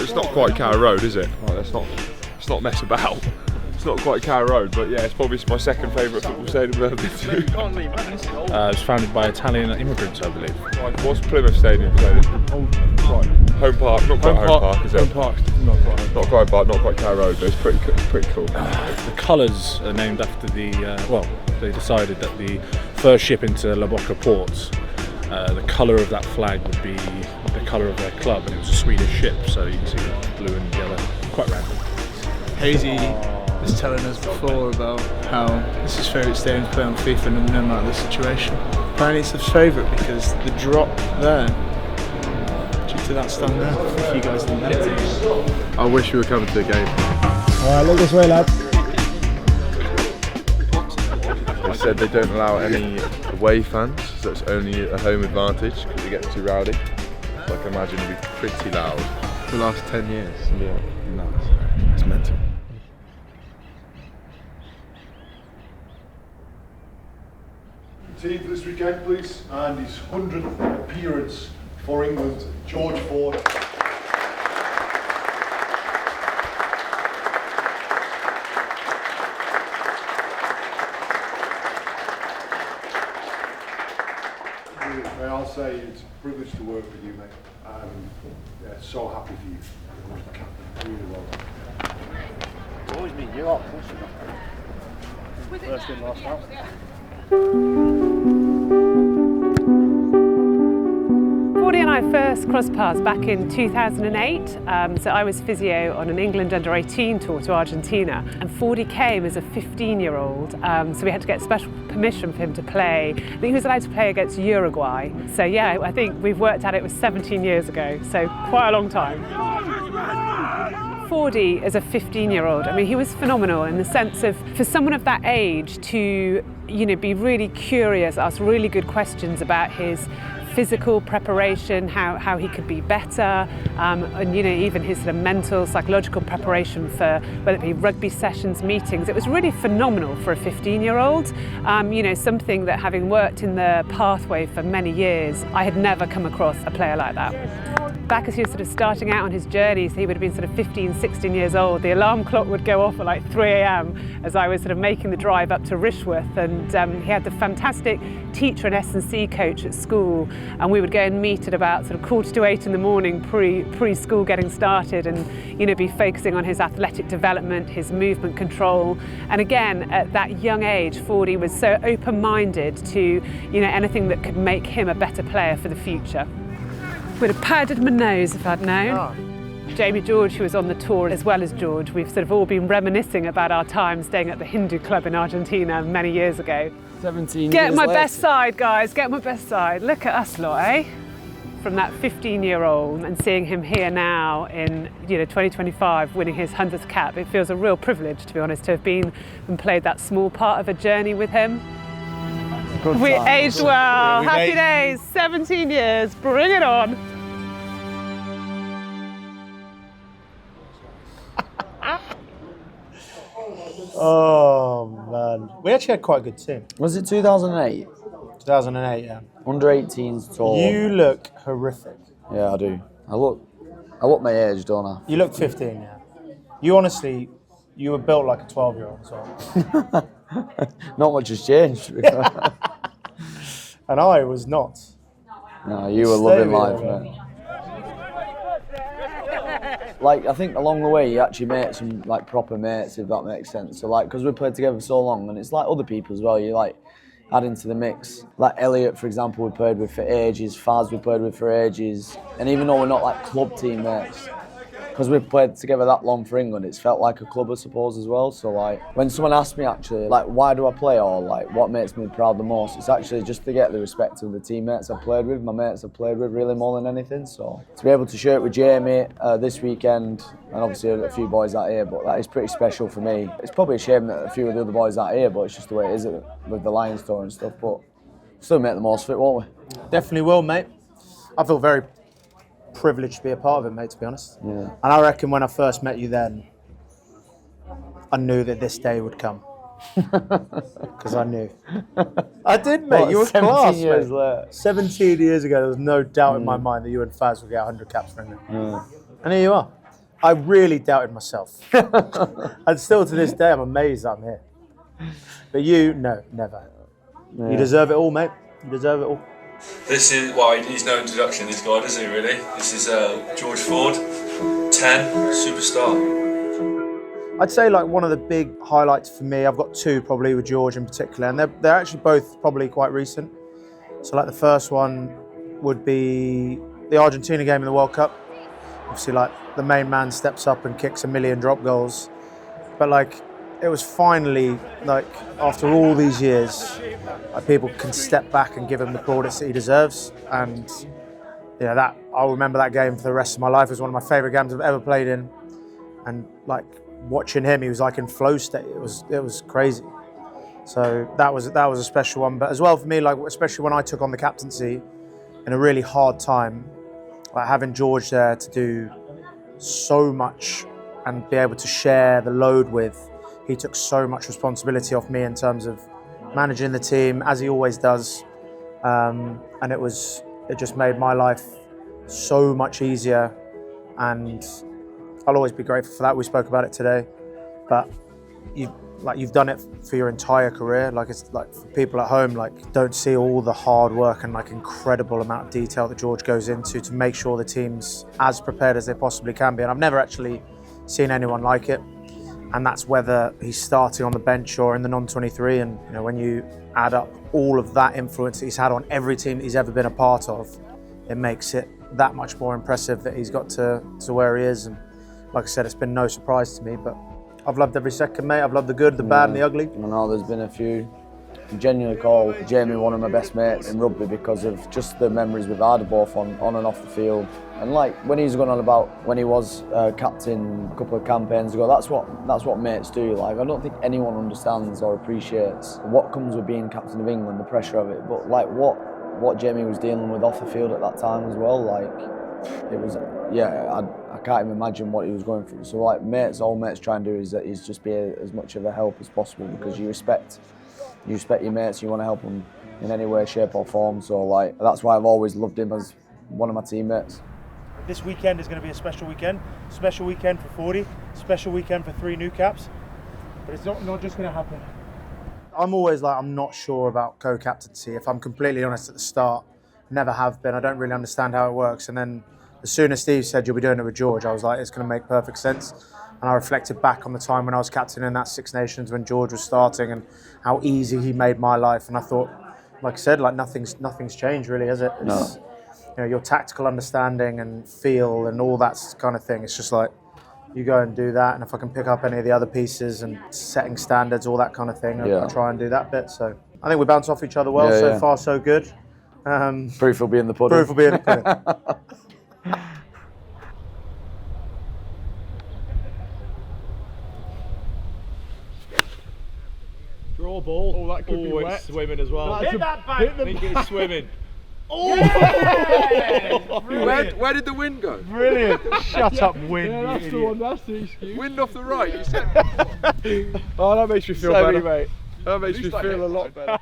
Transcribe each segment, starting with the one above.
it's not quite Carrow Road, is it? Like, it's not mess about. It's not quite Carrow Road, but yeah, it's probably my second favourite football stadium I've ever been to. It was founded by Italian immigrants, I believe. Like, what's Plymouth Stadium? Home Park, not quite Home Park, is it? Home Park, not quite Home Park. Not quite Park, not quite Carrow Road, but it's pretty cool. The colours are named after the, they decided that the first ship into Lobotka ports, the colour of that flag would be the colour of their club, and it was a Swedish ship, so you can see blue and yellow, quite random. Hazy was telling us before about how it's his favourite stadium to play on FIFA and no matter the situation. Apparently it's his favourite because the drop there, due to that stand there, if you guys didn't know. I wish we were coming to the game. Alright, look this way, lads. They said they don't allow any away fans, so it's only a home advantage because it gets too rowdy. So I can imagine it'll be pretty loud for the last 10 years. Yeah, Nuts. It's mental. Team for this weekend, please, and his 100th appearance for England, George Ford. May I say it's a privilege to work with you, mate. Yeah, so happy for you. You're the captain, really well done. It's always been you lot pushing up. First in, last out. 40 and I first crossed paths back in 2008. So I was physio on an England under-18 tour to Argentina, and 40 came as a 15-year-old. So we had to get special permission for him to play. I think he was allowed to play against Uruguay. So yeah, I think we've worked at it, was 17 years ago, so quite a long time. 40 as a 15-year-old, I mean, he was phenomenal in the sense of, for someone of that age to, be really curious, ask really good questions about his physical preparation, how he could be better, and even his sort of mental, psychological preparation for whether it be rugby sessions, meetings. It was really phenomenal for a 15-year-old. Something that, having worked in the pathway for many years, I had never come across a player like that. Back as he was sort of starting out on his journey, so he would have been sort of 15, 16 years old, the alarm clock would go off at like 3 a.m. as I was sort of making the drive up to Rishworth, and he had the fantastic teacher and S&C coach at school, and we would go and meet at about sort of 7:45 in the morning, pre-school getting started, and be focusing on his athletic development, his movement control. And again, at that young age, 40 was so open-minded to anything that could make him a better player for the future. Would have powdered my nose if I'd known. Oh. Jamie George, who was on the tour as well as George, we've sort of all been reminiscing about our time staying at the Hindu club in Argentina many years ago. 17 Get years my later. best side, guys, get my best side. Look at us lot, eh? From that 15-year-old and seeing him here now in 2025 winning his 100th cap, it feels a real privilege, to be honest, to have been and played that small part of a journey with him. We aged well. Happy days, 17 years, bring it on. Oh man, we actually had quite a good team. Was it 2008? 2008, yeah. Under 18s tour. You look horrific. Yeah, I do. I look my age, don't I? You look 15, yeah. You honestly, you were built like a 12-year-old as well. Not much has changed. And I was not. No, you were loving life, mate. Like, I think along the way you actually made some like proper mates, if that makes sense. So like, because we played together for so long, and it's like other people as well, you like add into the mix. Like Elliot, for example, we played with for ages, Faz we played with for ages, and even though we're not like club teammates, because we've played together that long for England, it's felt like a club, I suppose, as well. So like, when someone asks me actually, like, why do I play, or like, what makes me proud the most, it's actually just to get the respect of the teammates I've played with, my mates I've played with, really more than anything. So to be able to share it with Jamie this weekend, and obviously a few boys out here, but that is pretty special for me. It's probably a shame that a few of the other boys out here, but it's just the way it is with the Lions tour and stuff, but still make the most of it, won't we? Definitely will, mate. I feel very privileged to be a part of it, mate, to be honest. Yeah. And I reckon when I first met you then, I knew that this day would come. Because I knew. I did, mate. What, You were 17 class, years mate. later. 17 years ago, there was no doubt in my mind that you and Faz would get 100 caps for England. And here you are. I really doubted myself. And still to this day, I'm amazed I'm here. But you, no, never. Yeah. You deserve it all, mate. You deserve it all. This is, well, he needs no introduction, this guy, does he, really? This is George Ford, 10, superstar. I'd say like one of the big highlights for me, I've got two probably with George in particular, and they're actually both probably quite recent. So like the first one would be the Argentina game in the World Cup. Obviously like the main man steps up and kicks 1 million drop goals. But like it was finally like after all these years, like, people can step back and give him the plaudits that he deserves. And you know, that I'll remember that game for the rest of my life. It was one of my favourite games I've ever played in. And like watching him, he was like in flow state. It was crazy. So that was a special one. But as well for me, like especially when I took on the captaincy in a really hard time, like having George there to do so much and be able to share the load with. He took so much responsibility off me in terms of managing the team, as he always does. And it just made my life so much easier. And I'll always be grateful for that. We spoke about it today. But you've done it for your entire career. Like it's like for people at home, like don't see all the hard work and like incredible amount of detail that George goes into to make sure the team's as prepared as they possibly can be. And I've never actually seen anyone like it. And that's whether he's starting on the bench or in the non-23. And you know, when you add up all of that influence that he's had on every team that he's ever been a part of, it makes it that much more impressive that he's got to where he is. And like I said, it's been no surprise to me, but I've loved every second, mate. I've loved the good, the bad and the ugly. I know there's been a few. I genuinely call Jamie one of my best mates in rugby because of just the memories we've had both on and off the field. And like when he's going on about when he was captain a couple of campaigns ago, that's what mates do. Like I don't think anyone understands or appreciates what comes with being captain of England, the pressure of it. But like what Jamie was dealing with off the field at that time as well, like it was, I can't even imagine what he was going through. So like all mates try and do is just be as much of a help as possible because you respect your mates, you want to help them in any way, shape or form. So like that's why I've always loved him as one of my teammates. This weekend is going to be a special weekend for 40, special weekend for 3 new caps, but it's not just going to happen. I'm always like, I'm not sure about co-captaincy. If I'm completely honest at the start, never have been. I don't really understand how it works. And then as soon as Steve said you'll be doing it with George, I was like, it's going to make perfect sense. And I reflected back on the time when I was captain in that Six Nations when George was starting and how easy he made my life. And I thought, like I said, like nothing's changed really, has it? It's, you know, your tactical understanding and feel and all that kind of thing. It's just like you go and do that. And if I can pick up any of the other pieces and setting standards, all that kind of thing, I try and do that bit. So I think we bounce off each other well. So far, so good. Proof will be in the pudding. Proof will be in the pudding. Draw ball. Oh, that could be wet. It's swimming as well. Hit that back. I think it's swimming. Oh! Where did the wind go? Brilliant. Shut up, wind. Yeah, that's the one. That's the excuse. Wind off the right, you said. Oh, that makes me feel better. Mate. That makes me feel a lot better.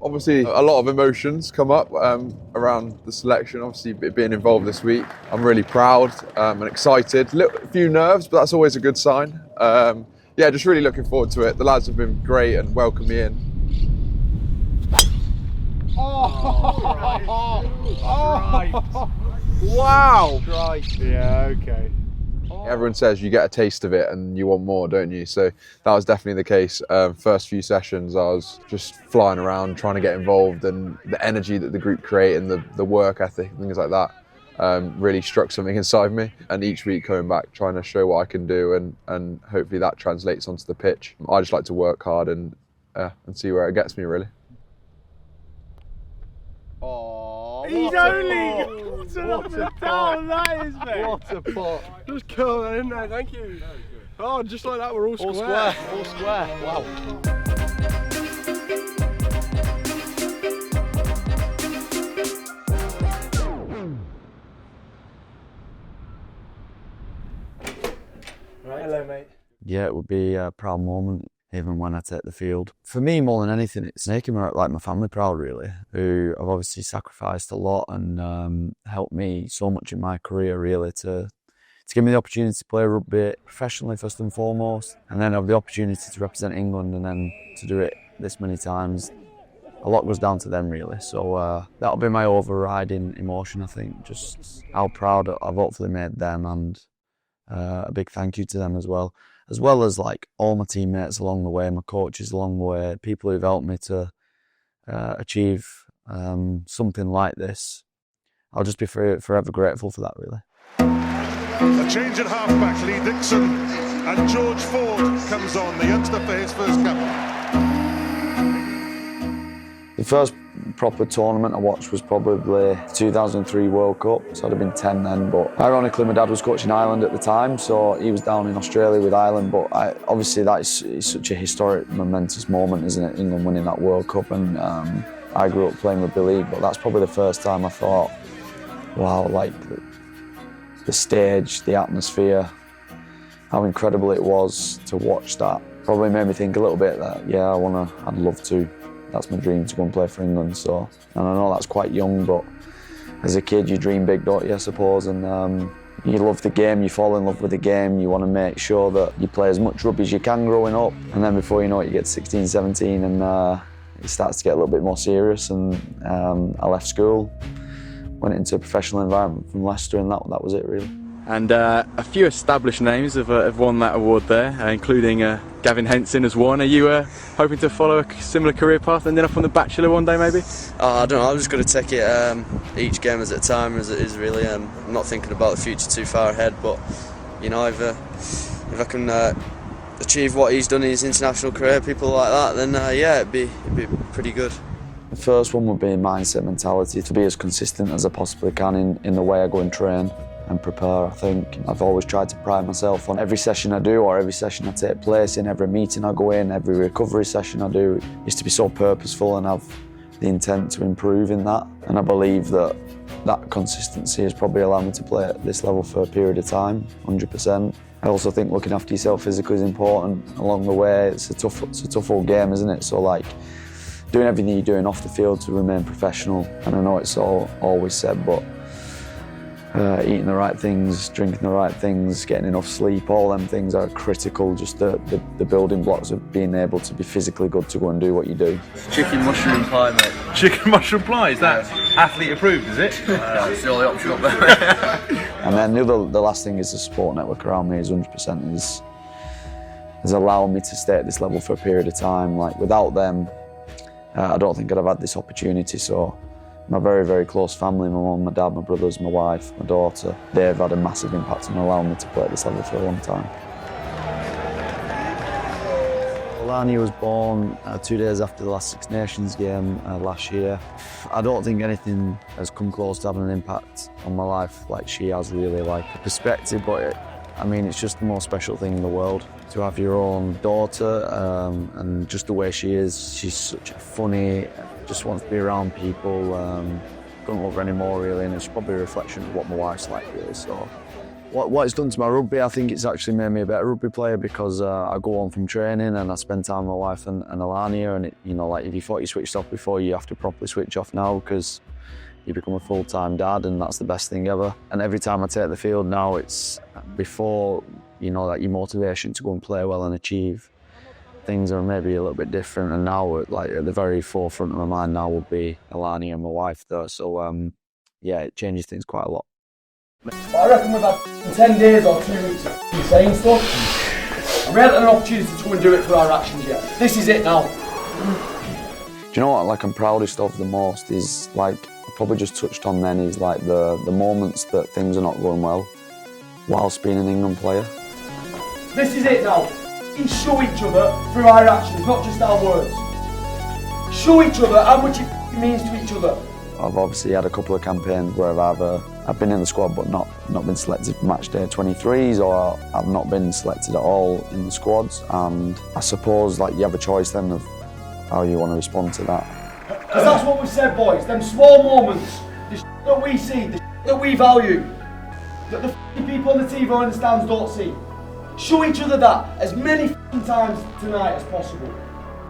Obviously, a lot of emotions come up around the selection. Obviously, being involved this week, I'm really proud and excited. A few nerves, but that's always a good sign. Just really looking forward to it. The lads have been great and welcomed me in. Right. Wow! Right. Yeah, okay. Everyone says you get a taste of it and you want more, don't you? So that was definitely the case. First few sessions, I was just flying around trying to get involved, and the energy that the group create and the work ethic and things like that really struck something inside me. And each week coming back, trying to show what I can do, and hopefully that translates onto the pitch. I just like to work hard and see where it gets me, really. Oh, He's only got up and down, that is, mate. What a pot. Just curl that in there, thank you. Oh, just like that, we're all square. All square. Wow. Right. Hello, mate. Yeah, it would be a proud moment, even when I take the field. For me, more than anything, it's making my family proud, really, who have obviously sacrificed a lot and helped me so much in my career, really, to to give me the opportunity to play rugby professionally first and foremost, and then have the opportunity to represent England, and then to do it this many times. A lot goes down to them really, so that'll be my overriding emotion, I think, just how proud I've hopefully made them, and a big thank you to them as well as like all my teammates along the way, my coaches along the way, people who've helped me to achieve something like this. I'll just be forever grateful for that really. A change at half-back, Lee Dixon and George Ford comes on, the youngster for his first cap. The first proper tournament I watched was probably 2003 World Cup, so I'd have been 10 then, but ironically my dad was coaching Ireland at the time, so he was down in Australia with Ireland, but obviously it's such a historic, momentous moment, isn't it, England winning that World Cup, and I grew up playing rugby league, but that's probably the first time I thought, wow, like the stage, the atmosphere, how incredible it was to watch that. Probably made me think a little bit that, yeah, I'd love to. That's my dream, to go and play for England. So, and I know that's quite young, but as a kid you dream big, don't you, I suppose, and you love the game, you fall in love with the game, you want to make sure that you play as much rugby as you can growing up, and then before you know it you get 16, 17 and it starts to get a little bit more serious, and I left school, went into a professional environment from Leicester, and that was it really. And a few established names have won that award there, including Gavin Henson has won. Are you hoping to follow a similar career path and end up on The Bachelor one day maybe? I don't know, I'm just going to take it each game as at a time as it is really. I'm not thinking about the future too far ahead, but you know, if I can achieve what he's done in his international career, people like that, then yeah, it'd be pretty good. The first one would be mindset, mentality, to be as consistent as I possibly can in the way I go and train and prepare. I think I've always tried to pride myself on every session I do, or every session I take place in, every meeting I go in, every recovery session I do, is to be so purposeful and have the intent to improve in that. And I believe that consistency has probably allowed me to play at this level for a period of time, 100%. I also think looking after yourself physically is important along the way. It's a tough old game, isn't it? So like, doing everything you're doing off the field to remain professional. And I know it's always said, but eating the right things, drinking the right things, getting enough sleep, all them things are critical, just the building blocks of being able to be physically good to go and do what you do. Chicken mushroom pie, mate. Chicken mushroom pie, is that athlete approved, is it? It's the only option up there. And then the last thing is the support network around me is 100% is allowing me to stay at this level for a period of time. Like without them, I don't think I'd have had this opportunity. So my very, very close family, my mum, my dad, my brothers, my wife, my daughter, they've had a massive impact on allowing me to play at this level for a long time. Alani was born 2 days after the last Six Nations game last year. I don't think anything has come close to having an impact on my life like she has really, like a perspective, but I mean, it's just the most special thing in the world to have your own daughter, and just the way she is. She's such a funny, just wants to be around people. Couldn't love her anymore really, and it's probably a reflection of what my wife's like really. So what it's done to my rugby, I think it's actually made me a better rugby player, because I go on from training and I spend time with my wife and Alania, and you know, like if you thought you switched off before, you have to properly switch off now, because you become a full-time dad, and that's the best thing ever. And every time I take the field now, it's before, you know, that your motivation to go and play well and achieve things are maybe a little bit different, and now like at the very forefront of my mind now will be Alani and my wife though. So yeah, it changes things quite a lot. I reckon we've had 10 days or 2 weeks of saying stuff, and we haven't had an opportunity to go and do it for our actions yet. This is it now. Do you know what, like I'm proudest of the most is, like I probably just touched on then, is like the moments that things are not going well whilst being an England player. This is it now. We show each other through our actions, not just our words. Show each other how much it means to each other. I've obviously had a couple of campaigns where I've been in the squad but not been selected for match day 23s, or I've not been selected at all in the squads, and I suppose like you have a choice then of how you want to respond to that. Because that's what we said, boys, them small moments, the shit that we see, the shit that we value, that the people on the TV or in the stands don't see. Show each other that as many times tonight as possible.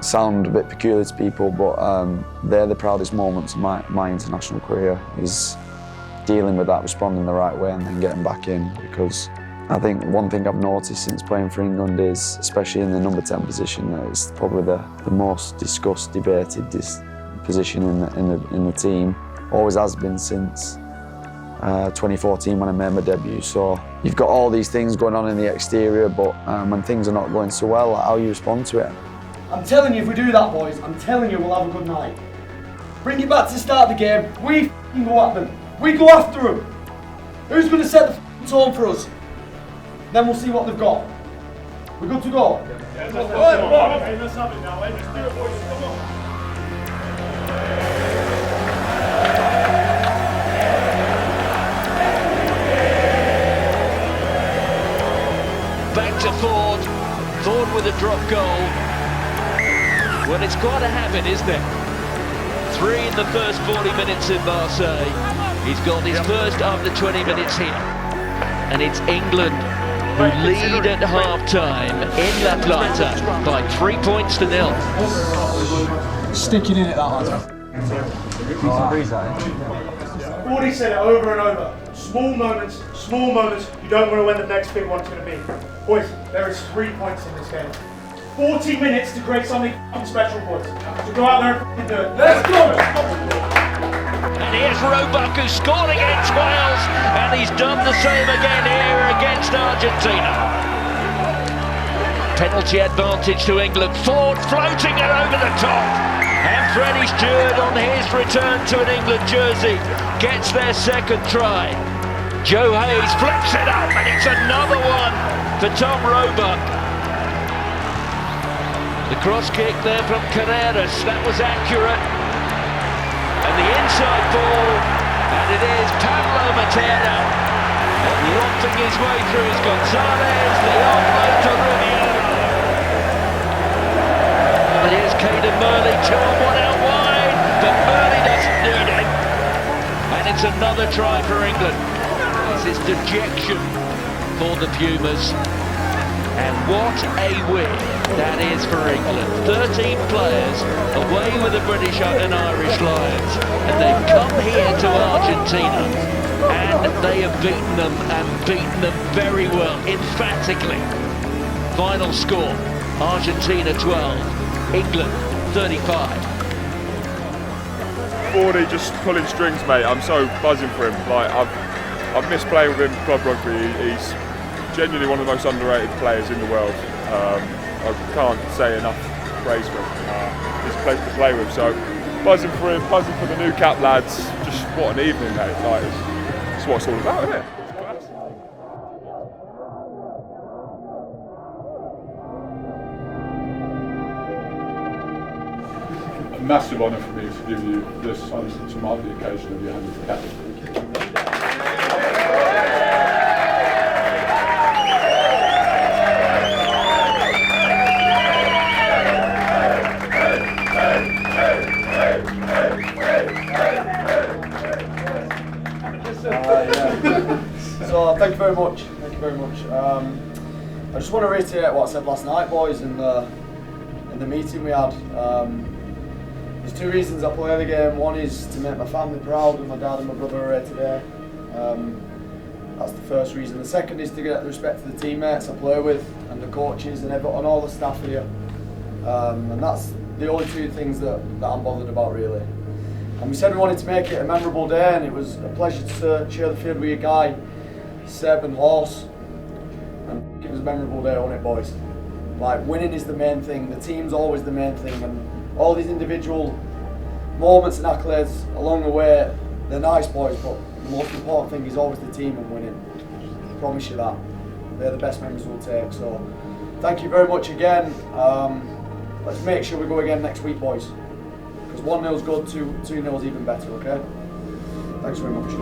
Sound a bit peculiar to people, but they're the proudest moments of my international career, is dealing with that, responding the right way and then getting back in, because I think one thing I've noticed since playing for England is, especially in the number 10 position, that it's probably the most discussed, debated position in the team. Always has been since 2014 when I made my debut. So you've got all these things going on in the exterior, but when things are not going so well, how you respond to it. I'm telling you, if we do that, boys, I'm telling you we'll have a good night. Bring it back to the start of the game. We f***ing go at them. We go after them. Who's going to set the f***ing tone for us? Then we'll see what they've got. We're good to go? Let's have it now, let's do it, boys. Come on. Back to Ford. Ford with a drop goal. Well, it's quite a habit, isn't it? 3 in the first 40 minutes in Marseille. He's got his first after 20 minutes here. And it's England who lead at half-time in La Plata by 3 points to 0. Sticking in it, that one. 40 said it over and over. Small moments, you don't know when the next big one's going to be. Boys, there is 3 points in this game. 40 minutes to create something special, boys. So go out there and do it. Let's go! And here's Roebuck, who scored against Wales, and he's done the same again here against Argentina. Penalty advantage to England. Ford floating it over the top. And Freddie Stewart on his return to an England jersey gets their second try. Joe Hayes flips it up, and it's another one for Tom Roebuck. The cross kick there from Carreras, that was accurate. And the inside ball, and it is Pablo Matera. And romping his way through is Gonzalez, the offload to Rubiera. And here's Caden Murley, 2-on-1 out wide, but Murley doesn't need it. And it's another try for England. This is dejection for the Pumas. And what a win that is for England. 13 players away with the British and Irish Lions. And they've come here to Argentina. And they have beaten them, and beaten them very well, emphatically. Final score, Argentina 12, England 35. 40 just pulling strings, mate. I'm so buzzing for him. Like I've missed playing with him club rugby. He's genuinely one of the most underrated players in the world. I can't say enough praise for him. He's a pleasure to play with. So buzzing for him, buzzing for the new cap lads. Just what an evening, mate. Like it's what it's all about, isn't it? A massive honour for me to give you this on to mark the occasion of your 100th cap. So thank you very much. Thank you very much. I just want to reiterate what I said last night, boys, in the meeting we had. There's 2 reasons I play the game. One is to make my family proud, and my dad and my brother are here today. That's the first reason. The second is to get the respect for the teammates I play with, and the coaches, and all the staff here. And that's the only 2 things that I'm bothered about, really. And we said we wanted to make it a memorable day, and it was a pleasure to share the field with your guy, Seb and Horse. And it was a memorable day, wasn't it, boys? Like, winning is the main thing, the team's always the main thing, and all these individual moments and accolades along the way, they're nice, boys, but the most important thing is always the team and winning. I promise you that. They're the best memories we'll take. So thank you very much again. Let's make sure we go again next week, boys. Because 1-0's good, 2-0's even better, okay? Thanks very much.